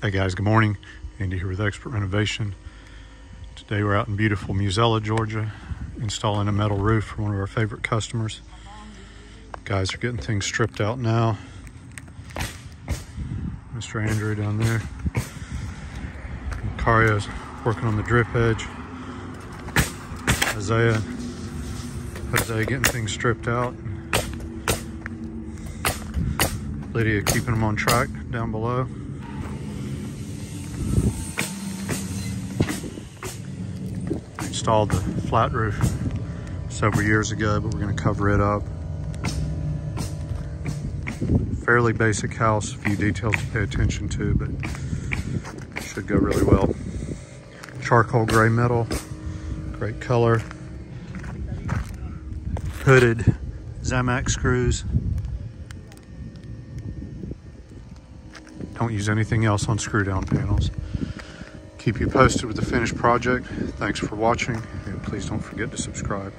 Hey guys, good morning. Andy here with Expert Renovation. Today we're out in beautiful Musella, Georgia, installing a metal roof for one of our favorite customers. Guys are getting things stripped out now. Mr. Andrew down there. Macario's working on the drip edge. Jose getting things stripped out. Lydia keeping them on track down below. Installed the flat roof several years ago, but we're going to cover it up. Fairly basic house, a few details to pay attention to, but it should go really well. Charcoal gray metal, great color. Hooded Zamac screws. Don't use anything else on screw down panels. Keep you posted with the finished project. Thanks for watching, and please don't forget to subscribe.